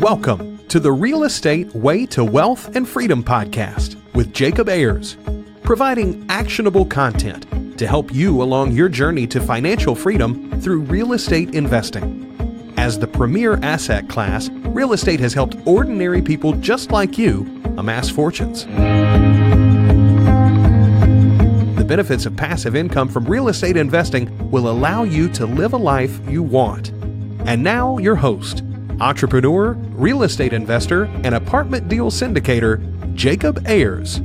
Welcome to the Real Estate Way to Wealth and Freedom podcast with Jacob Ayers, providing actionable content to help you along your journey to financial freedom through real estate investing. As the premier asset class, real estate has helped ordinary people just like you amass fortunes. The benefits of passive income from real estate investing will allow you to live a life you want. And now your host, entrepreneur, real estate investor, and apartment deal syndicator, Jacob Ayers.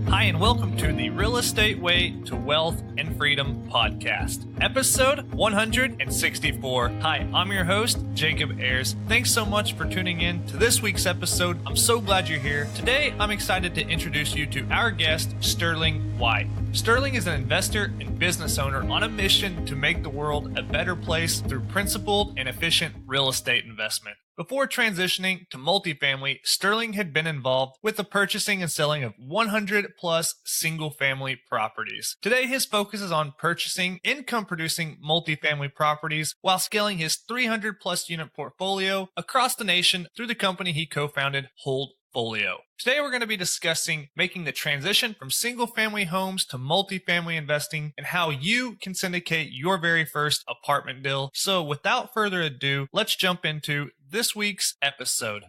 Hi, and welcome to the Real Estate Way to Wealth and Freedom podcast, episode 164. Hi, I'm your host, Jacob Ayers. Thanks so much for tuning in to this week's episode. I'm so glad you're here. Today, I'm excited to introduce you to our guest, Sterling White. Sterling is an investor and business owner on a mission to make the world a better place through principled and efficient real estate investment. Before transitioning to multifamily, Sterling had been involved with the purchasing and selling of 100 plus single-family properties. Today, his focus is on purchasing income-producing multifamily properties while scaling his 300 plus unit portfolio across the nation through the company he co-founded, Holdfolio. Today, we're going to be discussing making the transition from single-family homes to multifamily investing and how you can syndicate your very first apartment deal. So without further ado, let's jump into this week's episode.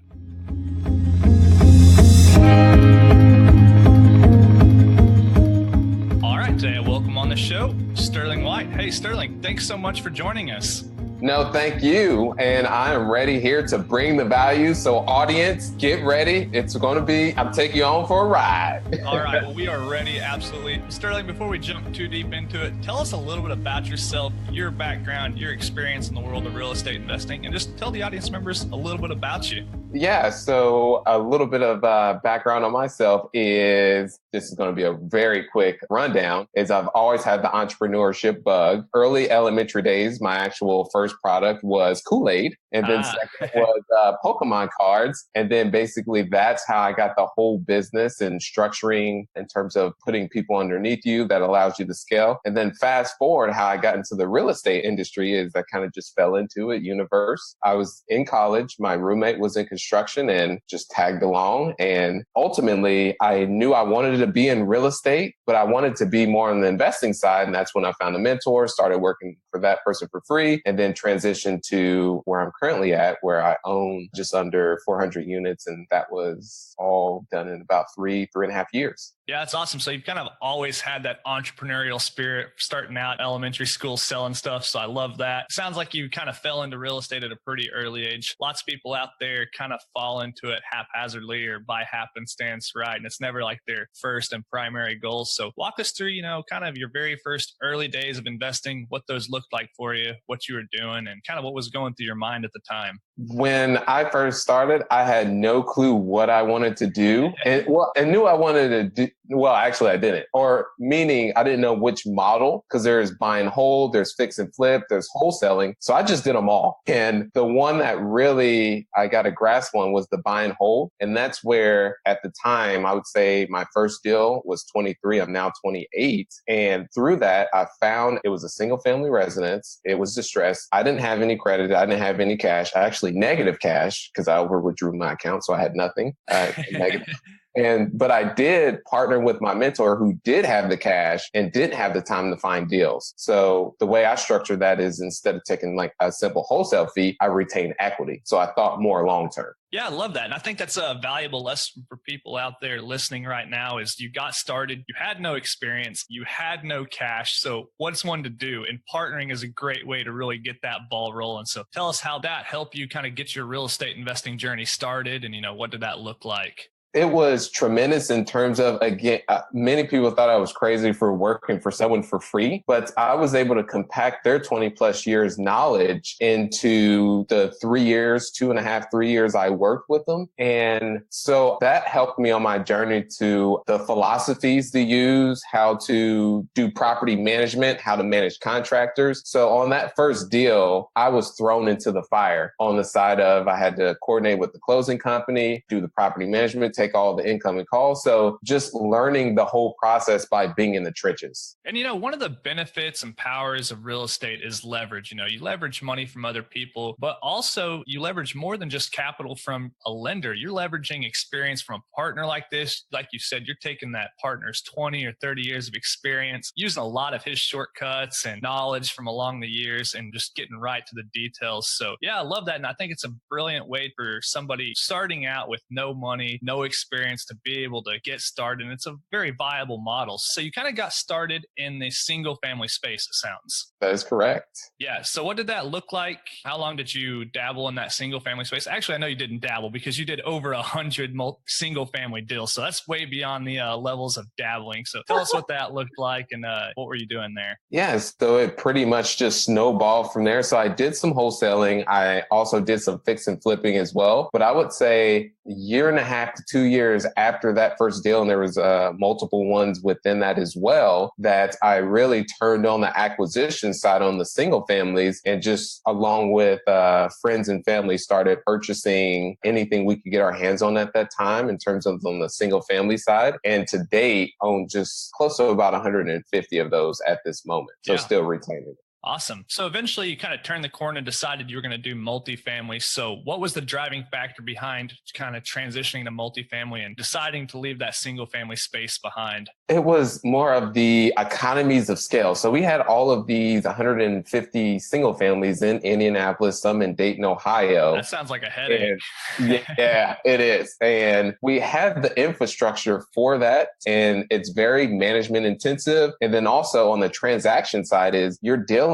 All right, today, welcome on the show, Sterling White. Hey, Sterling, thanks so much for joining us. No, thank you. And I am ready here to bring the value. So audience, get ready. It's going to be, I'm taking you on for a ride. All right. Well, we are ready. Absolutely. Sterling, before we jump too deep into it, tell us a little bit about yourself, your background, your experience in the world of real estate investing, and just tell the audience members a little bit about you. Yeah. So a little bit of background on myself is, this is going to be a very quick rundown, is I've always had the entrepreneurship bug. Early elementary days, my actual first product was Kool-Aid. And then second was Pokemon cards. And then basically that's how I got the whole business and structuring in terms of putting people underneath you that allows you to scale. And then fast forward, how I got into the real estate industry is I kind of just fell into it, universe. I was in college. My roommate was in construction and just tagged along. And ultimately, I knew I wanted to be in real estate, but I wanted to be more on the investing side. And that's when I found a mentor, started working for that person for free, and then transitioned to where I'm currently at, where I own just under 400 units. And that was all done in about 3.5 years. Yeah, that's awesome. So you've kind of always had that entrepreneurial spirit starting out elementary school selling stuff. So I love that. Sounds like you kind of fell into real estate at a pretty early age. Lots of people out there kind of fall into it haphazardly or by happenstance, right? And it's never like their first and primary goals. So walk us through, kind of your very first early days of investing, what those looked like for you, what you were doing, and kind of what was going through your mind at the time. When I first started, I had no clue what I wanted to do. And knew I wanted to do. Well, actually, I didn't. Or meaning I didn't know which model, because there's buy and hold, there's fix and flip, there's wholesaling. So I just did them all. And the one that really I got a grasp on was the buy and hold. And that's where at the time, I would say my first deal was 23. I'm now 28. And through that, I found it was a single family residence. It was distressed. I didn't have any credit. I didn't have any cash. I actually negative cash because I withdrew my account. So I had nothing. Negative. But I did partner with my mentor who did have the cash and didn't have the time to find deals. So the way I structured that is instead of taking like a simple wholesale fee, I retain equity. So I thought more long term. Yeah, I love that. And I think that's a valuable lesson for people out there listening right now is you got started, you had no experience, you had no cash. So what's one to do? And partnering is a great way to really get that ball rolling. So tell us how that helped you kind of get your real estate investing journey started and, what did that look like? It was tremendous in terms of, again, many people thought I was crazy for working for someone for free, but I was able to compact their 20 plus years knowledge into the 3 years, 2.5, 3 years I worked with them. And so that helped me on my journey to the philosophies to use, how to do property management, how to manage contractors. So on that first deal, I was thrown into the fire on the side of I had to coordinate with the closing company, do the property management take all the incoming calls. So just learning the whole process by being in the trenches. And, one of the benefits and powers of real estate is leverage. You leverage money from other people, but also you leverage more than just capital from a lender. You're leveraging experience from a partner like this. Like you said, you're taking that partner's 20 or 30 years of experience, using a lot of his shortcuts and knowledge from along the years and just getting right to the details. So yeah, I love that. And I think it's a brilliant way for somebody starting out with no money, no experience to be able to get started. And it's a very viable model. So you kind of got started in the single family space, it sounds. That is correct. Yeah. So what did that look like? How long did you dabble in that single family space? Actually, I know you didn't dabble because you did over 100 single family deals. So that's way beyond the levels of dabbling. So tell us what that looked like and what were you doing there? Yes. So it pretty much just snowballed from there. So I did some wholesaling. I also did some fix and flipping as well. But I would say a year and a half to 2 years after that first deal, and there was multiple ones within that as well, that I really turned on the acquisition side on the single families, and just along with friends and family started purchasing anything we could get our hands on at that time in terms of on the single family side. And to date, own just close to about 150 of those at this moment. So still retaining it. Awesome. So eventually you kind of turned the corner and decided you were going to do multifamily. So what was the driving factor behind kind of transitioning to multifamily and deciding to leave that single family space behind? It was more of the economies of scale. So we had all of these 150 single families in Indianapolis, some in Dayton, Ohio. That sounds like a headache. Yeah, it is. And we had the infrastructure for that. And it's very management intensive. And then also on the transaction side is you're dealing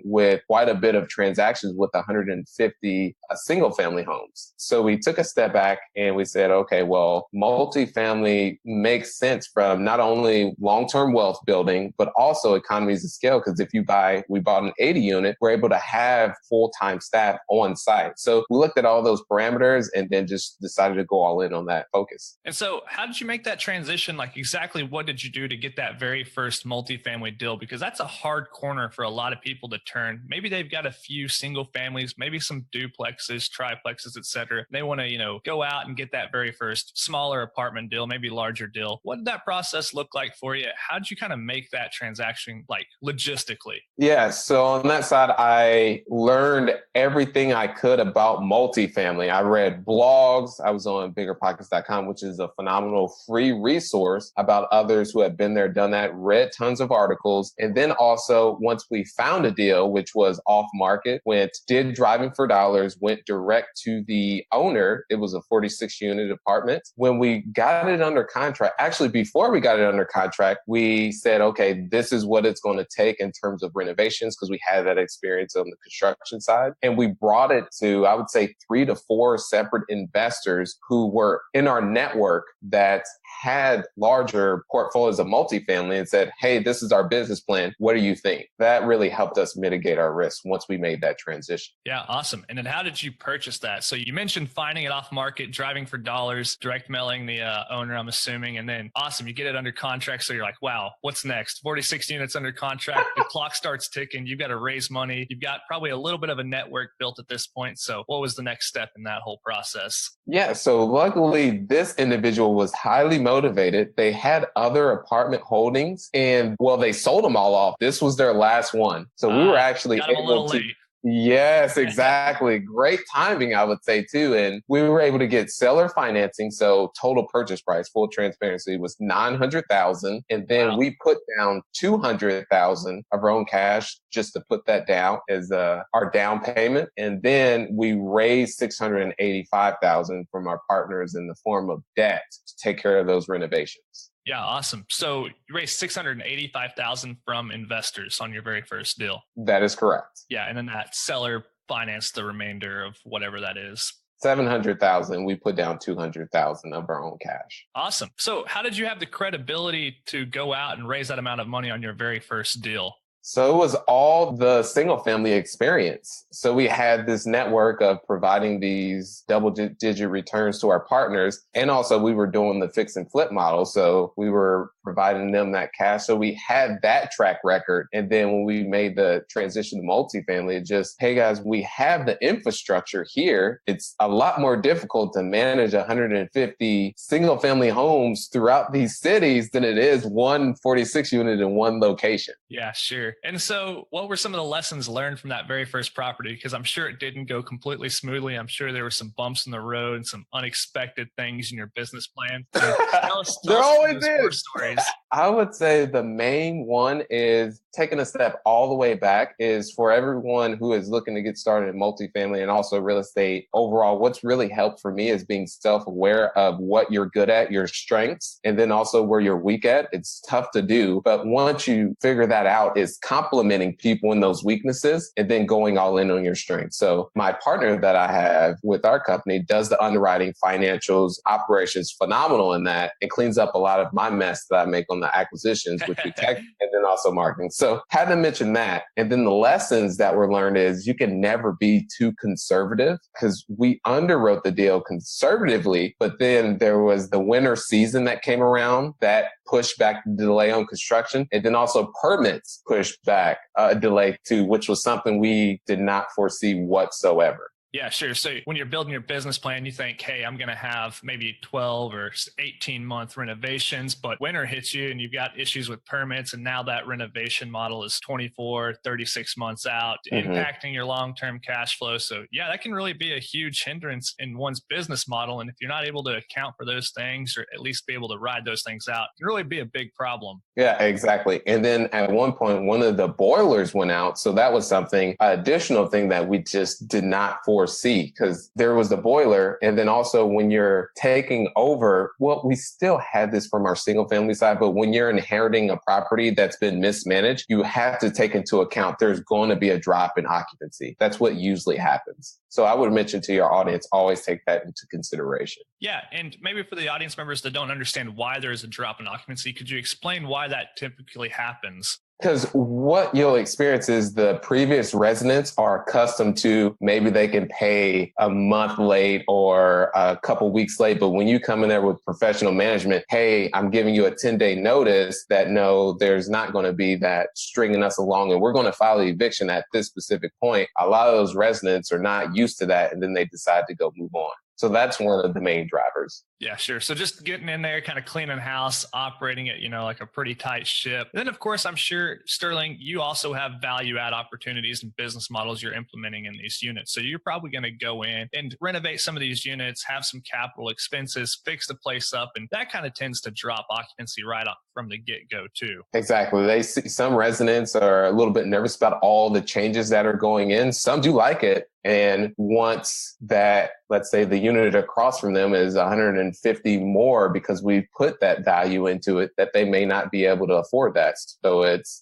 with quite a bit of transactions with 150 single family homes. So we took a step back and we said, okay, well, multifamily makes sense from not only long-term wealth building, but also economies of scale. Because if we bought an 80 unit, we're able to have full-time staff on site. So we looked at all those parameters and then just decided to go all in on that focus. And so how did you make that transition? Like exactly what did you do to get that very first multifamily deal? Because that's a hard corner for a lot of people to turn. Maybe they've got a few single families, maybe some duplexes, triplexes, etc. They want to, go out and get that very first smaller apartment deal, maybe larger deal. What did that process look like for you? How did you kind of make that transaction like logistically? Yeah. So on that side, I learned everything I could about multifamily. I read blogs. I was on biggerpockets.com, which is a phenomenal free resource about others who have been there, done that, read tons of articles. And then also once we found a deal, which was off market, did driving for dollars, went direct to the owner. It was a 46 unit apartment. When we got it under contract, actually before we got it under contract, we said, okay, this is what it's going to take in terms of renovations, because we had that experience on the construction side. And we brought it to, I would say, 3 to 4 separate investors who were in our network that had larger portfolios of multifamily and said, hey, this is our business plan. What do you think? That really helped us mitigate our risk once we made that transition. Yeah, awesome. And then how did you purchase that? So you mentioned finding it off market, driving for dollars, direct mailing the owner, I'm assuming. And then awesome, you get it under contract. So you're like, wow, what's next? 46 units under contract. The clock starts ticking. You've got to raise money. You've got probably a little bit of a network built at this point. So what was the next step in that whole process? Yeah, so luckily this individual was highly motivated. They had other apartment holdings and they sold them all off. This was their last one. So we were actually able to. Late. Yes, exactly. Great timing, I would say, too. And we were able to get seller financing. So total purchase price, full transparency, was $900,000. And then we put down $200,000 of our own cash just to put that down as our down payment. And then we raised $685,000 from our partners in the form of debt to take care of those renovations. Yeah, awesome. So you raised $685,000 from investors on your very first deal. That is correct. Yeah, and then that seller financed the remainder of whatever that is. $700,000. We put down $200,000 of our own cash. Awesome. So how did you have the credibility to go out and raise that amount of money on your very first deal? So it was all the single family experience. So we had this network of providing these double-digit returns to our partners. And also we were doing the fix and flip model. So we were providing them that cash. So we had that track record. And then when we made the transition to multifamily, it just, hey guys, we have the infrastructure here. It's a lot more difficult to manage 150 single family homes throughout these cities than it is one 46 unit in one location. Yeah, sure. And so what were some of the lessons learned from that very first property? Because I'm sure it didn't go completely smoothly. I'm sure there were some bumps in the road and some unexpected things in your business plan. So There always is. Stories. I would say the main one is taking a step all the way back is for everyone who is looking to get started in multifamily and also real estate overall. What's really helped for me is being self-aware of what you're good at, your strengths, and then also where you're weak at. It's tough to do, but once you figure that out, is complimenting people in those weaknesses and then going all in on your strengths. So my partner that I have with our company does the underwriting, financials, operations, phenomenal in that, and cleans up a lot of my mess that I make on the acquisitions, which we tech, and then also marketing. So had to mention that. And then the lessons that were learned is you can never be too conservative because we underwrote the deal conservatively, but then there was the winter season that came around that pushed back the delay on construction. And then also permits pushed back a delay too, which was something we did not foresee whatsoever. Yeah, sure. So when you're building your business plan, you think, hey, I'm going to have maybe 12 or 18 month renovations, but winter hits you and you've got issues with permits. And now that renovation model is 24, 36 months out, impacting your long-term cash flow. So yeah, that can really be a huge hindrance in one's business model. And if you're not able to account for those things, or at least be able to ride those things out, it can really be a big problem. Yeah, exactly. And then at one point, one of the boilers went out. So that was something, additional thing that we just did not foresee because there was the boiler. And then also when you're taking over, well, we still had this from our single family side, but when you're inheriting a property that's been mismanaged, you have to take into account there's going to be a drop in occupancy. That's what usually happens. So I would mention to your audience, always take that into consideration. Yeah. And maybe for the audience members that don't understand why there is a drop in occupancy, could you explain why that typically happens? Because what you'll experience is the previous residents are accustomed to maybe they can pay a month late or a couple weeks late. But when you come in there with professional management, hey, I'm giving you a 10-day notice that no, there's not going to be that stringing us along and we're going to file the eviction at this specific point. A lot of those residents are not used to that. And then they decide to go move on. So that's one of the main drivers. Yeah, sure. So just getting in there, kind of cleaning house, operating it, like a pretty tight ship. And then, of course, I'm sure, Sterling, you also have value add opportunities and business models you're implementing in these units. So you're probably going to go in and renovate some of these units, have some capital expenses, fix the place up. And that kind of tends to drop occupancy right up from the get-go too. Exactly. They see some residents are a little bit nervous about all the changes that are going in. Some do like it. And once that, let's say the unit across from them is 150 more because we put that value into it, that they may not be able to afford that. So it's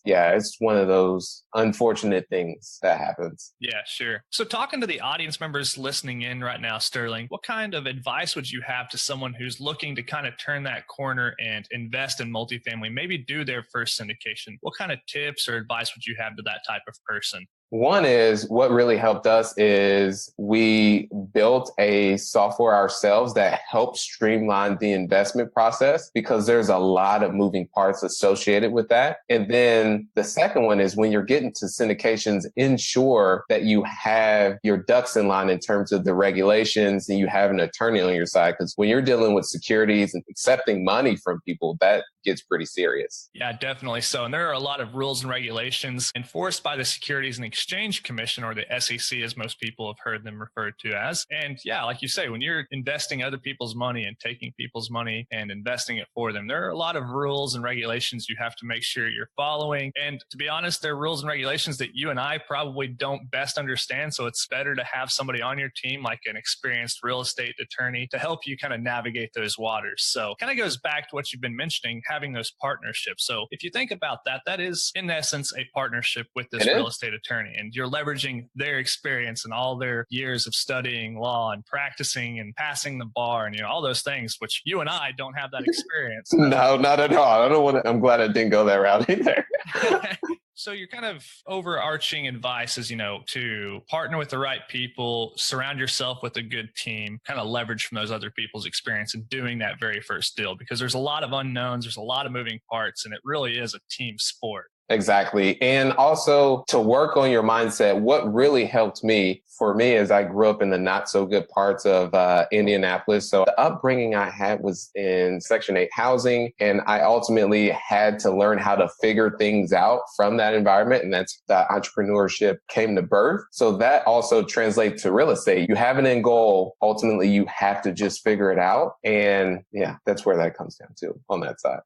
one of those unfortunate things that happens. Yeah, sure. So talking to the audience members listening in right now, Sterling, what kind of advice would you have to someone who's looking to kind of turn that corner and invest in multifamily, maybe do their first syndication? What kind of tips or advice would you have to that type of person? One is what really helped us is we built a software ourselves that helps streamline the investment process because there's a lot of moving parts associated with that. And then the second one is when you're getting to syndications, ensure that you have your ducks in line in terms of the regulations and you have an attorney on your side. Because when you're dealing with securities and accepting money from people, that gets pretty serious. Yeah, definitely so. And there are a lot of rules and regulations enforced by the Securities and Exchange Commission, or the SEC, as most people have heard them referred to as. And yeah, like you say, when you're investing other people's money and taking people's money and investing it for them, there are a lot of rules and regulations you have to make sure you're following. And to be honest, there are rules and regulations that you and I probably don't best understand. So it's better to have somebody on your team, like an experienced real estate attorney, to help you kind of navigate those waters. So kind of goes back to what you've been mentioning, having those partnerships. So if you think about that, that is in essence a partnership with this real estate attorney, and you're leveraging their experience and all their years of studying law and practicing and passing the bar and all those things, which you and I don't have that experience. No, not at all. I'm glad I didn't go that route either. So your kind of overarching advice is, to partner with the right people, surround yourself with a good team, kind of leverage from those other people's experience in doing that very first deal, because there's a lot of unknowns, there's a lot of moving parts, and it really is a team sport. Exactly. And also to work on your mindset. What really helped me, for me, is I grew up in the not so good parts of Indianapolis. So the upbringing I had was in Section 8 housing. And I ultimately had to learn how to figure things out from that environment. And that's that entrepreneurship came to birth. So that also translates to real estate. You have an end goal. Ultimately, you have to just figure it out. And yeah, that's where that comes down to on that side.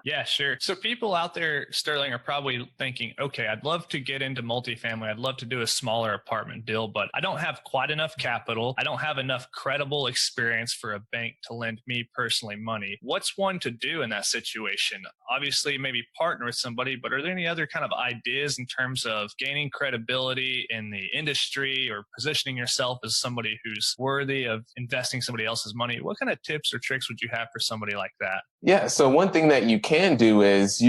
Yeah, sure. So people out there, Sterling, are probably thinking, okay, I'd love to get into multifamily. I'd love to do a smaller apartment deal, but I don't have quite enough capital. I don't have enough credible experience for a bank to lend me personally money. What's one to do in that situation? Obviously, maybe partner with somebody, but are there any other kind of ideas in terms of gaining credibility in the industry or positioning yourself as somebody who's worthy of investing somebody else's money? What kind of tips or tricks would you have for somebody like that? Yeah. So one thing that you can do is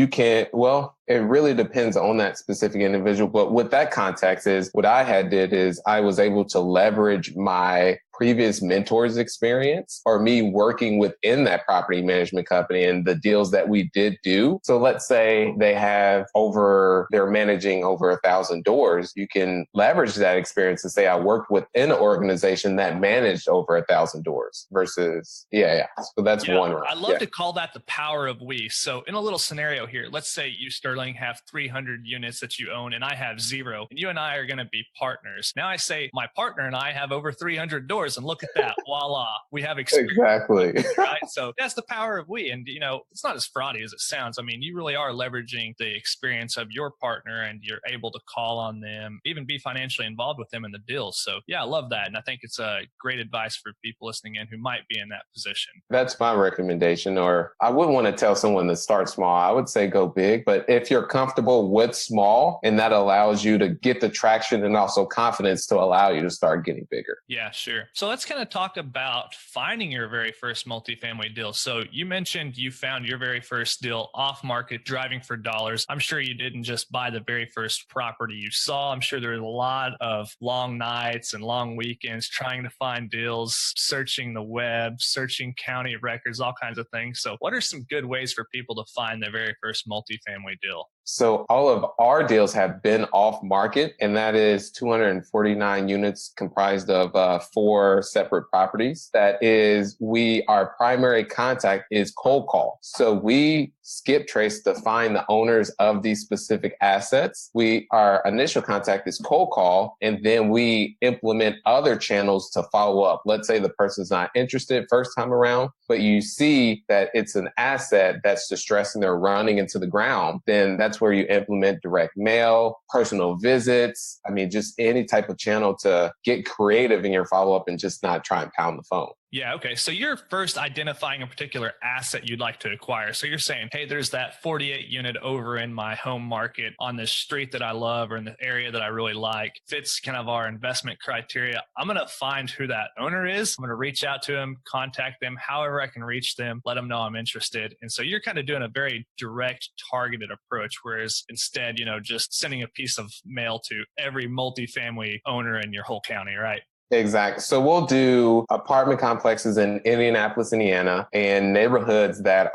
it really depends on that specific individual. But with that context is what I had did is I was able to leverage my previous mentor's experience or me working within that property management company and the deals that we did do. So let's say they're managing over 1,000 doors. You can leverage that experience and say, I worked within an organization that managed over 1,000 doors versus, So that's one route. I love to call that the power of we. So in a little scenario here, let's say you, Sterling, have 300 units that you own and I have 0, and you and I are going to be partners. Now I say my partner and I have over 300 doors. And look at that. Voila. We have experience. Exactly. Right. So that's the power of we. And, it's not as fraudy as it sounds. I mean, you really are leveraging the experience of your partner and you're able to call on them, even be financially involved with them in the deals. So yeah, I love that. And I think it's a great advice for people listening in who might be in that position. That's my recommendation. Or I wouldn't want to tell someone to start small. I would say go big. But if you're comfortable with small, and that allows you to get the traction and also confidence to allow you to start getting bigger. Yeah, sure. So let's kind of talk about finding your very first multifamily deal. So you mentioned you found your very first deal off market, driving for dollars. I'm sure you didn't just buy the very first property you saw. I'm sure there was a lot of long nights and long weekends trying to find deals, searching the web, searching county records, all kinds of things. So what are some good ways for people to find their very first multifamily deal? So all of our deals have been off market, and that is 249 units comprised of 4 separate properties. That is, our primary contact is cold call. So we skip trace to find the owners of these specific assets. Our initial contact is cold call, and then we implement other channels to follow up. Let's say the person's not interested first time around, but you see that it's an asset that's distressed and they're running into the ground, then that's where you implement direct mail, personal visits. I mean, just any type of channel to get creative in your follow-up and just not try and pound the phone. Yeah. Okay. So you're first identifying a particular asset you'd like to acquire. So you're saying, hey, there's that 48 unit over in my home market on this street that I love or in the area that I really like, fits kind of our investment criteria. I'm going to find who that owner is. I'm going to reach out to them, contact them, however I can reach them, let them know I'm interested. And so you're kind of doing a very direct, targeted approach, whereas instead, just sending a piece of mail to every multifamily owner in your whole county, right? Exactly. So we'll do apartment complexes in Indianapolis, Indiana, and neighborhoods that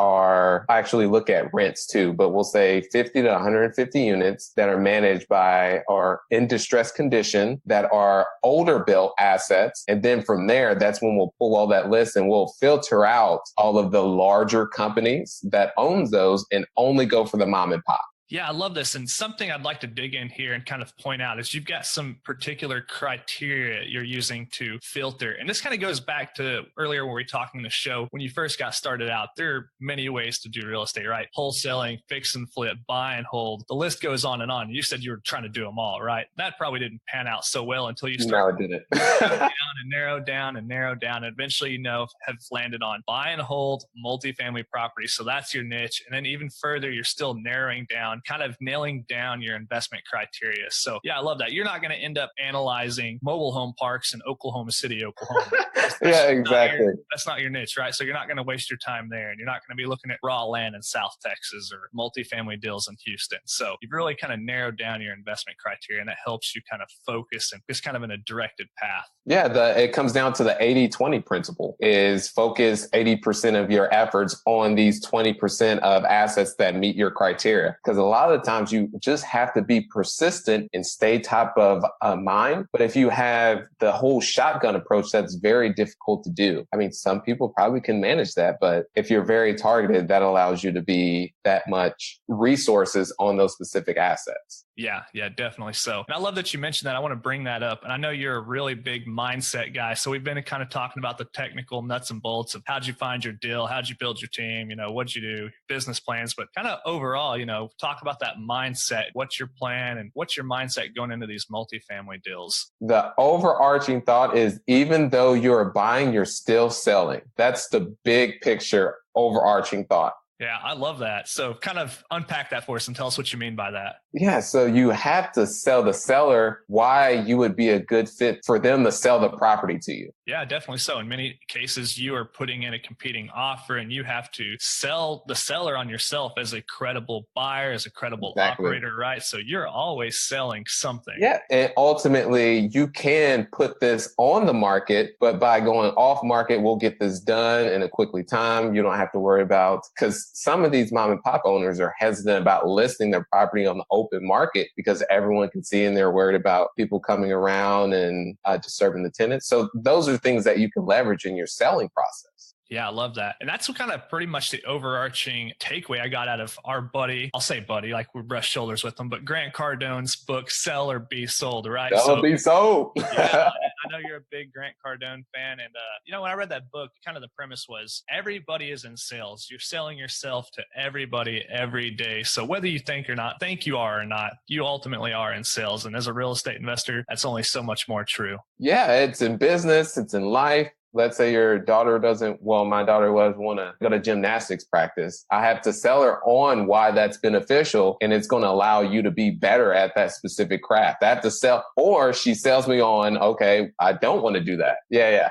actually look at rents too, but we'll say 50 to 150 units that are managed by or in distressed condition that are older built assets. And then from there, that's when we'll pull all that list and we'll filter out all of the larger companies that owns those and only go for the mom and pop. Yeah, I love this. And something I'd like to dig in here and kind of point out is you've got some particular criteria you're using to filter. And this kind of goes back to earlier when we were talking in the show, when you first got started out, there are many ways to do real estate, right? Wholesaling, fix and flip, buy and hold. The list goes on and on. You said you were trying to do them all, right? That probably didn't pan out so well until you started No, it didn't. narrow down. And eventually, have landed on buy and hold multifamily property. So that's your niche. And then even further, you're still narrowing down kind of nailing down your investment criteria. So yeah, I love that. You're not going to end up analyzing mobile home parks in Oklahoma City, Oklahoma. Yeah, exactly. That's not your niche, right? So you're not going to waste your time there, and you're not going to be looking at raw land in South Texas or multifamily deals in Houston. So you've really kind of narrowed down your investment criteria, and that helps you kind of focus and just kind of in a directed path. Yeah, it comes down to the 80-20 principle is focus 80% of your efforts on these 20% of assets that meet your criteria. Because a lot of the times you just have to be persistent and stay top of mind. But if you have the whole shotgun approach, that's very difficult to do. I mean, some people probably can manage that, but if you're very targeted, that allows you to be that much resources on those specific assets. Yeah, definitely so. And I love that you mentioned that. I want to bring that up. And I know you're a really big mindset guy. So we've been kind of talking about the technical nuts and bolts of how'd you find your deal? How'd you build your team? What'd you do? Business plans, but kind of overall, talk about that mindset. What's your plan and what's your mindset going into these multifamily deals? The overarching thought is even though you're buying, you're still selling. That's the big picture, overarching thought. Yeah, I love that. So kind of unpack that for us and tell us what you mean by that. Yeah, so you have to sell the seller why you would be a good fit for them to sell the property to you. Yeah, definitely so. In many cases, you are putting in a competing offer and you have to sell the seller on yourself as a credible buyer, as a credible operator, right? So you're always selling something. Yeah, and ultimately you can put this on the market, but by going off market, we'll get this done in a quickly time. You don't have to worry about, because some of these mom and pop owners are hesitant about listing their property on the open market because everyone can see and they're worried about people coming around and disturbing the tenants. So those are things that you can leverage in your selling process. Yeah, I love that. And that's kind of pretty much the overarching takeaway I got out of our buddy. I'll say buddy, like we brush shoulders with him, but Grant Cardone's book, Sell or Be Sold, right? Sell or Be Sold. Yeah, I know you're a big Grant Cardone fan. And, when I read that book, kind of the premise was everybody is in sales. You're selling yourself to everybody every day. So whether you think you are or not, you ultimately are in sales. And as a real estate investor, that's only so much more true. Yeah, it's in business, it's in life. Let's say your daughter my daughter want to go to gymnastics practice. I have to sell her on why that's beneficial and it's going to allow you to be better at that specific craft. I have to sell, or she sells me on, okay, I don't want to do that. Yeah.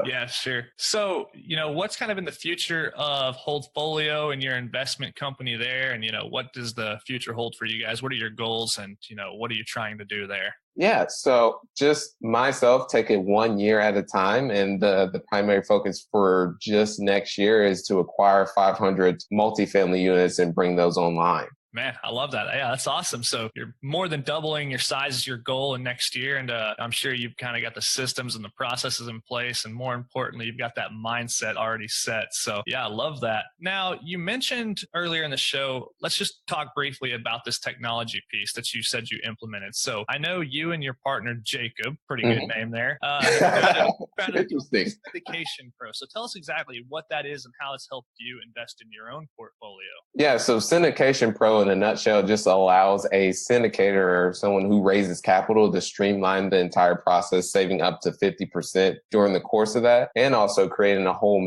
Yeah, sure. So, what's kind of in the future of Holdfolio and your investment company there? And, what does the future hold for you guys? What are your goals and, what are you trying to do there? Yeah, so just myself, take it 1 year at a time. And the primary focus for just next year is to acquire 500 multifamily units and bring those online. Man, I love that. Yeah, that's awesome. So you're more than doubling your size as your goal in next year. And I'm sure you've kind of got the systems and the processes in place. And more importantly, you've got that mindset already set. So yeah, I love that. Now, you mentioned earlier in the show, let's just talk briefly about this technology piece that you said you implemented. So I know you and your partner, Jacob, pretty good name there. Interesting. SyndicationPro. So tell us exactly what that is and how it's helped you invest in your own portfolio. Yeah, so SyndicationPro in a nutshell just allows a syndicator or someone who raises capital to streamline the entire process, saving up to 50% during the course of that, and also creating a whole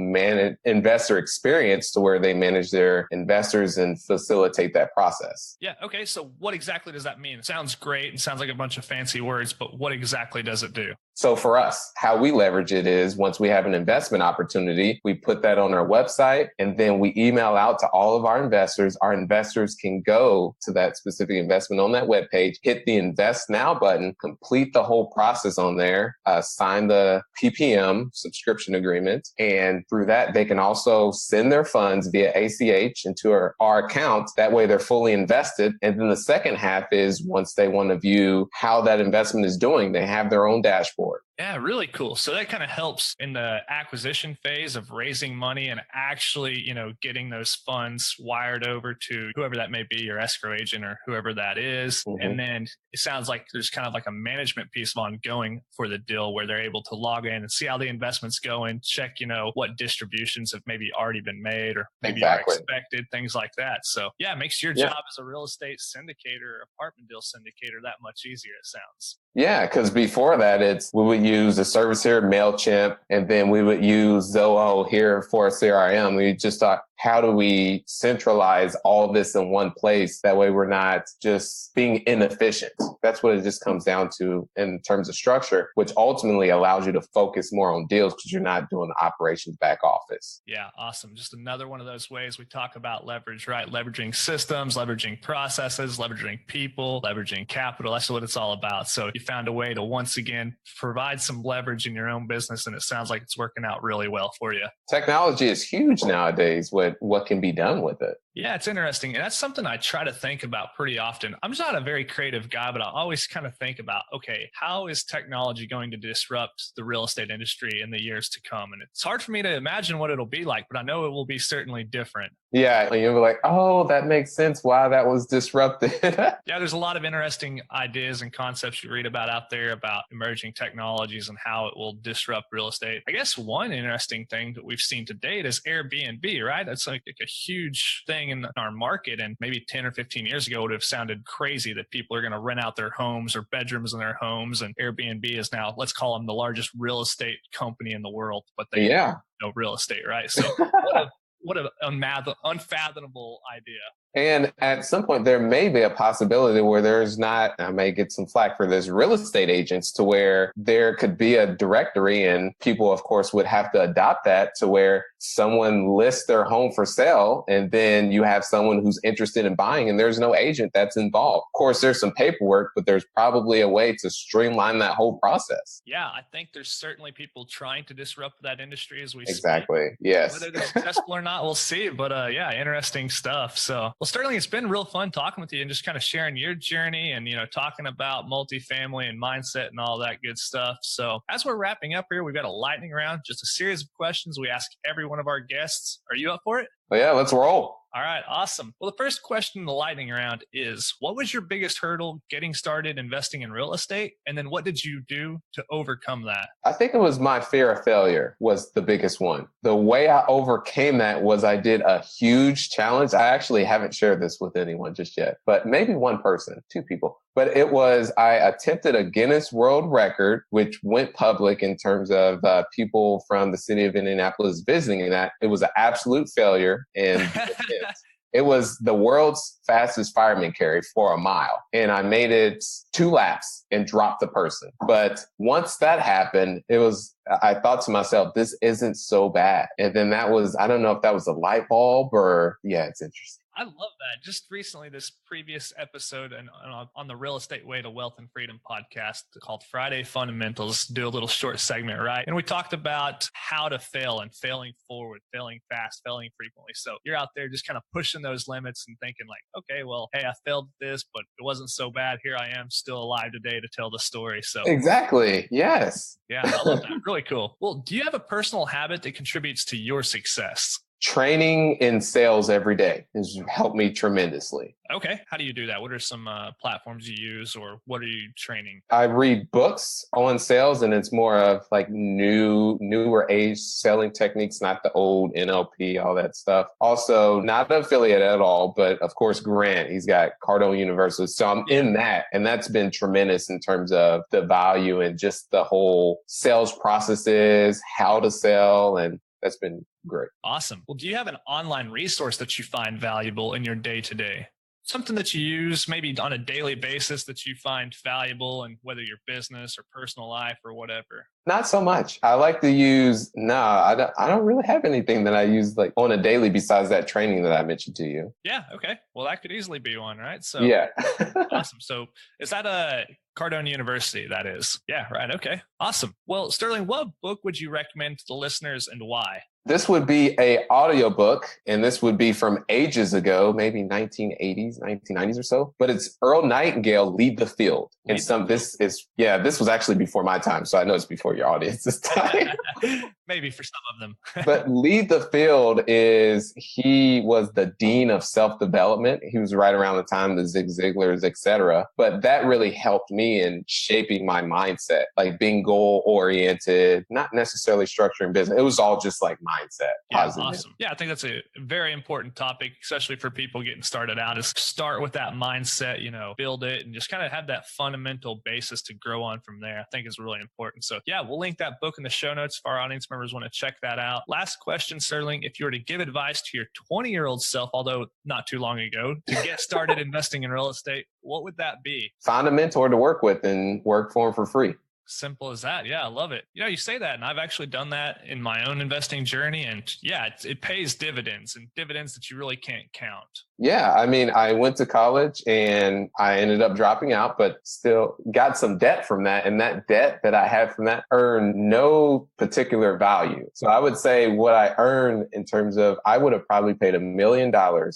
investor experience to where they manage their investors and facilitate that process. Yeah. Okay. So what exactly does that mean? It sounds great. It sounds like a bunch of fancy words, but what exactly does it do? So for us, how we leverage it is once we have an investment opportunity, we put that on our website and then we email out to all of our investors. Our investors can go to that specific investment on that webpage, hit the Invest Now button, complete the whole process on there, sign the PPM subscription agreement. And through that, they can also send their funds via ACH into our account. That way they're fully invested. And then the second half is once they want to view how that investment is doing, they have their own dashboard. Yeah, really cool. So that kind of helps in the acquisition phase of raising money and actually, getting those funds wired over to whoever that may be, your escrow agent or whoever that is. Mm-hmm. And then it sounds like there's kind of like a management piece of ongoing for the deal where they're able to log in and see how the investment's going, check, what distributions have maybe already been made or maybe are expected, things like that. So yeah, it makes your job as a real estate syndicator, apartment deal syndicator that much easier, it sounds. Yeah, because before that, we would use a service here, MailChimp, and then we would use Zoho here for CRM. We just thought, how do we centralize all this in one place? That way we're not just being inefficient. That's what it just comes down to in terms of structure, which ultimately allows you to focus more on deals because you're not doing the operations back office. Yeah, awesome. Just another one of those ways we talk about leverage, right? Leveraging systems, leveraging processes, leveraging people, leveraging capital. That's what it's all about. So you found a way to once again provide some leverage in your own business, and it sounds like it's working out really well for you. Technology is huge nowadays with what can be done with it. Yeah, it's interesting. And that's something I try to think about pretty often. I'm just not a very creative guy, but I always kind of think about, okay, how is technology going to disrupt the real estate industry in the years to come? And it's hard for me to imagine what it'll be like, but I know it will be certainly different. Yeah, and you'll be like, oh, that makes sense why that was disrupted. Yeah, there's a lot of interesting ideas and concepts you read about out there about emerging technologies and how it will disrupt real estate. I guess one interesting thing that we've seen to date is Airbnb, right? That's like a huge thing in our market. And maybe 10 or 15 years ago, it would have sounded crazy that people are going to rent out their homes or bedrooms in their homes. And Airbnb is now, let's call them the largest real estate company in the world, but they know real estate, right? So what an unfathomable idea. And at some point, there may be a possibility where there's not, I may get some flack for this, real estate agents to where there could be a directory and people, of course, would have to adopt that to where someone lists their home for sale and then you have someone who's interested in buying and there's no agent that's involved. Of course, there's some paperwork, but there's probably a way to streamline that whole process. Yeah, I think there's certainly people trying to disrupt that industry as we Exactly. speak. Yes. Whether they're successful or not, we'll see. But yeah, interesting stuff. So, well, Sterling, it's been real fun talking with you and just kind of sharing your journey and, talking about multifamily and mindset and all that good stuff. So as we're wrapping up here, we've got a lightning round, just a series of questions we ask every one of our guests. Are you up for it? Well, yeah, let's roll. All right, awesome. Well, the first question in the lightning round is, what was your biggest hurdle getting started investing in real estate? And then what did you do to overcome that? I think it was my fear of failure was the biggest one. The way I overcame that was I did a huge challenge. I actually haven't shared this with anyone just yet, but maybe one person, two people. But it was, I attempted a Guinness World Record, which went public in terms of people from the city of Indianapolis visiting that. It was an absolute failure. And it was the world's fastest fireman carry for a mile. And I made it 2 laps and dropped the person. But once that happened, I thought to myself, this isn't so bad. And then that was, I don't know if that was a light bulb or, yeah, it's interesting. I love that. Just recently, this previous episode and on the Real Estate Way to Wealth and Freedom podcast called Friday Fundamentals, do a little short segment, right? And we talked about how to fail and failing forward, failing fast, failing frequently. So you're out there just kind of pushing those limits and thinking like, okay, well, hey, I failed at this, but it wasn't so bad. Here I am still alive today to tell the story. So exactly. Yes. Yeah, I love that. Really cool. Well, do you have a personal habit that contributes to your success? Training in sales every day has helped me tremendously. Okay. How do you do that? What are some platforms you use or what are you training? I read books on sales and it's more of like newer age selling techniques, not the old NLP, all that stuff. Also, not an affiliate at all, but of course, Grant, he's got Cardone University. So I'm in that. And that's been tremendous in terms of the value and just the whole sales processes, how to sell, and that's been great. Awesome. Well, do you have an online resource that you find valuable in your day-to-day? Something that you use maybe on a daily basis that you find valuable in whether your business or personal life or whatever? Not so much. I like to use, I don't really have anything that I use like on a daily besides that training that I mentioned to you. Yeah. Okay. Well, that could easily be one, right? So yeah. Awesome. So is that a Cardone University? That is. Yeah. Right. Okay. Awesome. Well, Sterling, what book would you recommend to the listeners and why? This would be a audiobook, and this would be from ages ago, maybe 1980s, 1990s or so. But it's Earl Nightingale, Lead the Field. And this was actually before my time, so I know it's before your audience's time. Maybe for some of them. But Lead the Field he was the dean of self-development. He was right around the time of the Zig Ziglars, et cetera. But that really helped me in shaping my mindset, like being goal-oriented, not necessarily structuring business. It was all just like mindset. Yeah, positive. awesome. Yeah, I think that's a very important topic, especially for people getting started out, is start with that mindset, build it and just kind of have that fundamental basis to grow on from there. I think is really important. So yeah, we'll link that book in the show notes for our audience members members want to check that out. Last question, Sterling. If you were to give advice to your 20-year-old self, although not too long ago, to get started investing in real estate, what would that be? Find a mentor to work with and work for them for free. Simple as that. Yeah, I love it. You say that, and I've actually done that in my own investing journey. And yeah, it pays dividends, and dividends that you really can't count. Yeah, I mean, I went to college and I ended up dropping out, but still got some debt from that. And that debt that I had from that earned no particular value. So I would say what I earned in terms of, I would have probably paid $1 million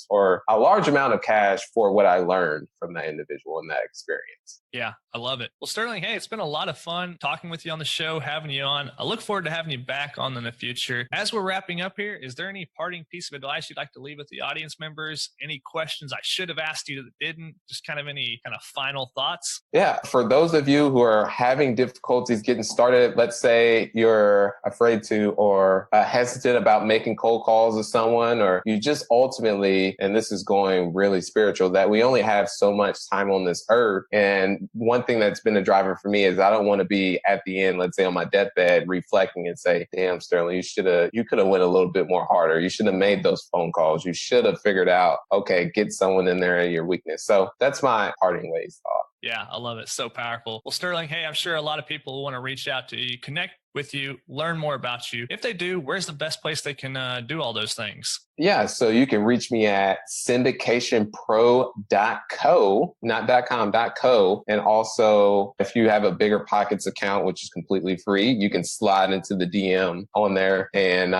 or a large amount of cash for what I learned from that individual in that experience. Yeah, I love it. Well, Sterling, hey, it's been a lot of fun talking with you on the show, having you on. I look forward to having you back on in the future. As we're wrapping up here, is there any parting piece of advice you'd like to leave with the audience members? Any questions I should have asked you that didn't? Just any kind of final thoughts? Yeah, for those of you who are having difficulties getting started, let's say you're afraid to or hesitant about making cold calls to someone, or you just ultimately, and this is going really spiritual, that we only have so much time on this earth. And one thing that's been a driver for me is I don't want to be at the end, let's say on my deathbed, reflecting and say, damn, Sterling, you could have went a little bit more harder. You should have made those phone calls. You should have figured out, okay, get someone in there at your weakness. So that's my parting ways thought. Yeah, I love it. So powerful. Well, Sterling, hey, I'm sure a lot of people will want to reach out to you, connect with you, learn more about you. If they do, where's the best place they can do all those things? Yeah, so you can reach me at syndicationpro.co, not .com, .co. And also, if you have a Bigger Pockets account, which is completely free, you can slide into the DM on there and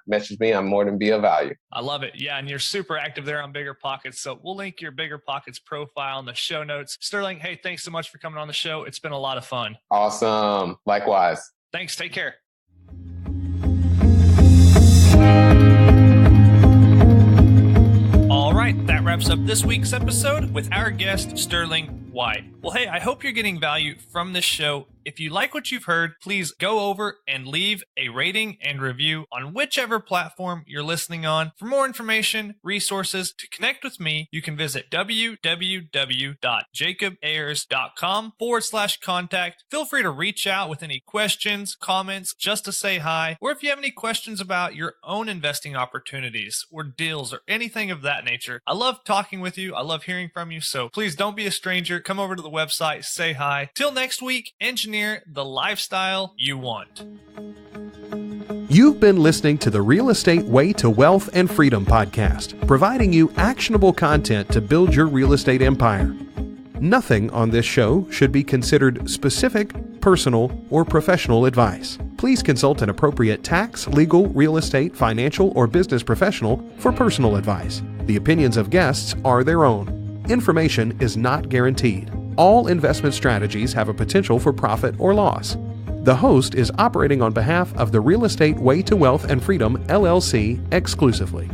message me. I'm more than be of value. I love it. Yeah, and you're super active there on Bigger Pockets. So we'll link your Bigger Pockets profile in the show notes. Sterling, hey, thanks so much for coming on the show. It's been a lot of fun. Awesome. Likewise. Thanks. Take care. All right, that wraps up this week's episode with our guest, Sterling White. Well, hey, I hope you're getting value from this show. If you like what you've heard, please go over and leave a rating and review on whichever platform you're listening on. For more information, resources, to connect with me, you can visit www.jacobayers.com/contact. Feel free to reach out with any questions, comments, just to say hi, or if you have any questions about your own investing opportunities or deals or anything of that nature. I love talking with you. I love hearing from you. So please don't be a stranger. Come over to the website, say hi. Till next week, engineer the lifestyle you want. You've been listening to the Real Estate Way to Wealth and Freedom podcast, providing you actionable content to build your real estate empire. Nothing on this show should be considered specific, personal, or professional advice. Please consult an appropriate tax, legal, real estate, financial, or business professional for personal advice. The opinions of guests are their own. Information is not guaranteed. All investment strategies have a potential for profit or loss. The host is operating on behalf of the Real Estate Way to Wealth and Freedom, LLC, exclusively.